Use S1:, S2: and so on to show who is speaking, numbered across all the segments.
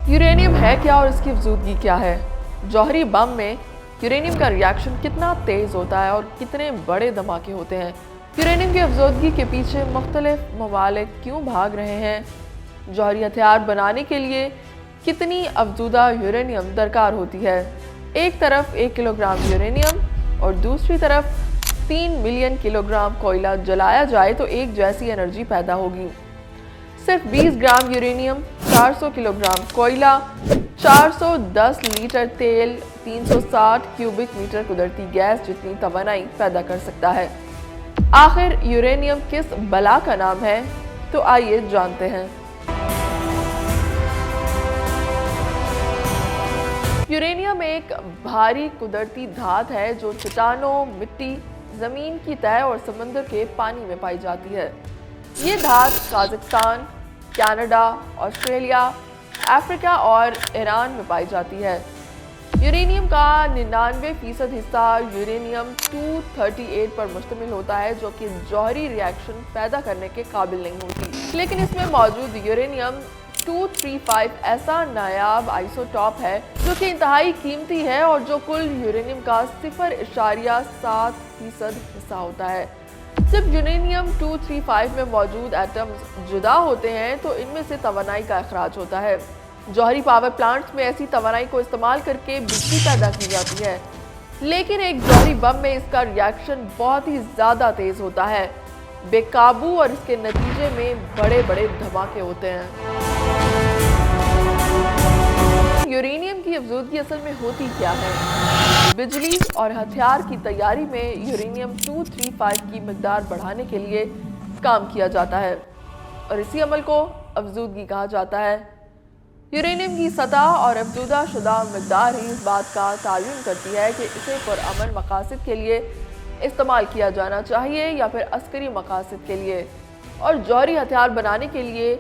S1: Uranium है क्या और इसकी अफजूदगी क्या है? जौहरी बम में यूरेनियम का रिएक्शन कितना तेज होता है और कितने बड़े धमाके होते हैं? यूरेनियम की अफजूदगी के पीछे मुख्तलिफ ममालिक क्यों भाग रहे हैं? जौहरी हथियार बनाने के लिए कितनी अफजूदा यूरेनियम दरकार होती है? एक तरफ 1 किलोग्राम यूरेनियम और दूसरी तरफ 3 मिलियन किलोग्राम कोयला जलाया जाए तो एक जैसी एनर्जी पैदा होगी। सिर्फ 20 ग्राम यूरेनियम, 400 किलोग्राम कोयला, 410 लीटर तेल, 360 क्यूबिक मीटर कुदरती गैस जितनी तवानाई पैदा कर सकता है। आखिर यूरेनियम किस बला का नाम है? तो आइए जानते हैं। यूरेनियम एक भारी कुदरती धात है जो चट्टानों, मिट्टी, जमीन की तह और समंदर के पानी में पाई जाती है। ये धात कजाकिस्तान, कनाडा, ऑस्ट्रेलिया, अफ्रीका और ईरान में पाई जाती है। यूरेनियम का 99% हिस्सा यूरेनियम 238 पर मुश्तमिल होता है जो कि जौहरी रिएक्शन पैदा करने के काबिल नहीं होती। लेकिन इसमें मौजूद यूरेनियम 235 ऐसा नायाब आइसोटॉप है जो कि इंतहाई कीमती है और जो कुल यूरेनियम का 0.7% हिस्सा होता है। जब यूरेनियम 235 में मौजूद एटम्स जुदा होते हैं तो इनमें से तवानाई का अखराज होता है। जौहरी पावर प्लांट्स में ऐसी तवानाई को इस्तेमाल करके बिजली पैदा की जाती है, लेकिन एक जौहरी बम में इसका रिएक्शन बहुत ही ज़्यादा तेज़ होता है, बेकाबू, और इसके नतीजे में बड़े बड़े धमाके होते हैं। यूरेनियम की अफजूदगी असल में होती क्या है? बिजली और हथियार की तैयारी में यूरेनियम 235 की मिकदार बढ़ाने के लिए काम किया जाता है और इसी अमल को अफजूदगी कहा जाता है। यूरेनियम की सतह और अफजूदा शुदा मिकदार ही इस बात का तयन करती है कि इसे पुरअमन मकासद के लिए इस्तेमाल किया जाना चाहिए या फिर अस्करी मकासद के लिए। और जौहरी हथियार बनाने के लिए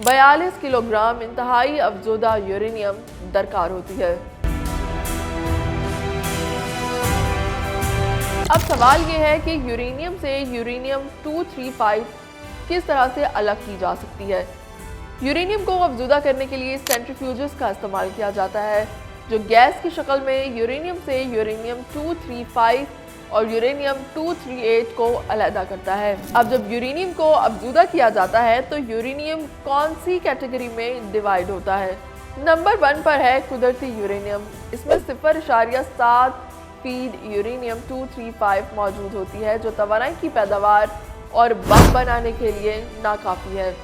S1: 42 किलोग्राम इंतहाई अफजूदा यूरेनियम दरकार होती है। अब सवाल यह है कि यूरेनियम से यूरेनियम 235 किस तरह से अलग की जा सकती है। यूरेनियम को अफजूदा करने के लिए सेंट्रीफ्यूजेस का इस्तेमाल किया जाता है जो गैस की शक्ल में यूरेनियम से यूरेनियम 235 और यूरेनियम 238 को अलहदा करता है। अब जब यूरेनियम को अफजूदा किया जाता है तो यूरेनियम कौन सी कैटेगरी में डिवाइड होता है? नंबर 1 पर है कुदरती यूरेनियम। इसमें 0.7 फीड यूरेनियम 235 मौजूद होती है जो तवानाई की पैदावार और बम बनाने के लिए नाकाफी है।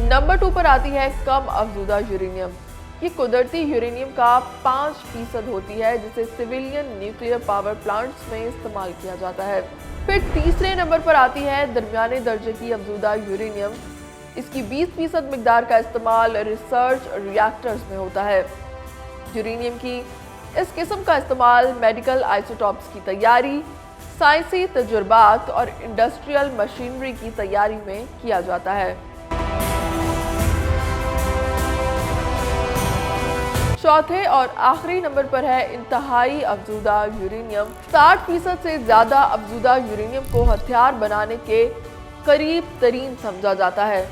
S1: नंबर 2 पर आती है कम अफजूदा यूरेनियम। ये कुदरती यूरेनियम का 5% होती है जिसे सिविलियन न्यूक्लियर पावर प्लांट्स में इस्तेमाल किया जाता है। फिर तीसरे नंबर पर आती है दरमियाने दर्जे की अफजूदा यूरेनियम। इसकी 20% मिकदार का इस्तेमाल रिसर्च रिएक्टर्स में होता है। यूरेनियम की इस किस्म का इस्तेमाल मेडिकल आइसोटॉप्स की तैयारी, साइंसी तजुर्बात और इंडस्ट्रियल मशीनरी की तैयारी में किया जाता है। चौथे और आखिरी नंबर पर है इंतहाई अफजूदा यूरेनियम। 60% से ज़्यादा अफजूदा यूरेनियम को हथियार बनाने के करीब तरीन समझा जाता है।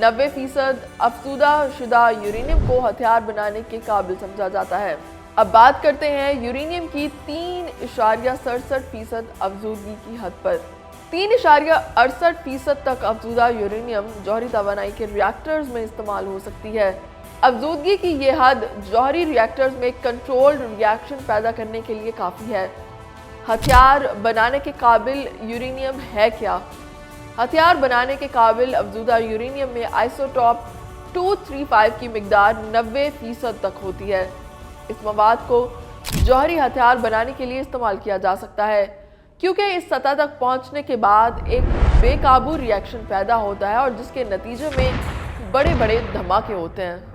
S1: 90% अफजूदा शुदा यूरेनियम को हथियार बनाने के काबिल समझा जाता है। अब बात करते हैं यूरेनियम की 3.67% अफजूदगी की हद पर। 3.68% तक अफजूदा यूरेनियम जौहरी तवानाई के रिएक्टर्स में इस्तेमाल हो सकती है। अफजूदगी की ये हद जौहरी रिएक्टर्स में कंट्रोल्ड रिएक्शन पैदा करने के लिए काफ़ी है। हथियार बनाने के काबिल यूरेनियम है क्या? हथियार बनाने के काबिल अफजूदा यूरेनियम में आइसोटॉप 235 की मिकदार 90% तक होती है। इस मवाद को जौहरी हथियार बनाने के लिए इस्तेमाल किया जा सकता है क्योंकि इस सतह तक पहुंचने के बाद एक बेकाबू रिएक्शन पैदा होता है और जिसके नतीजे में बड़े बड़े धमाके होते हैं।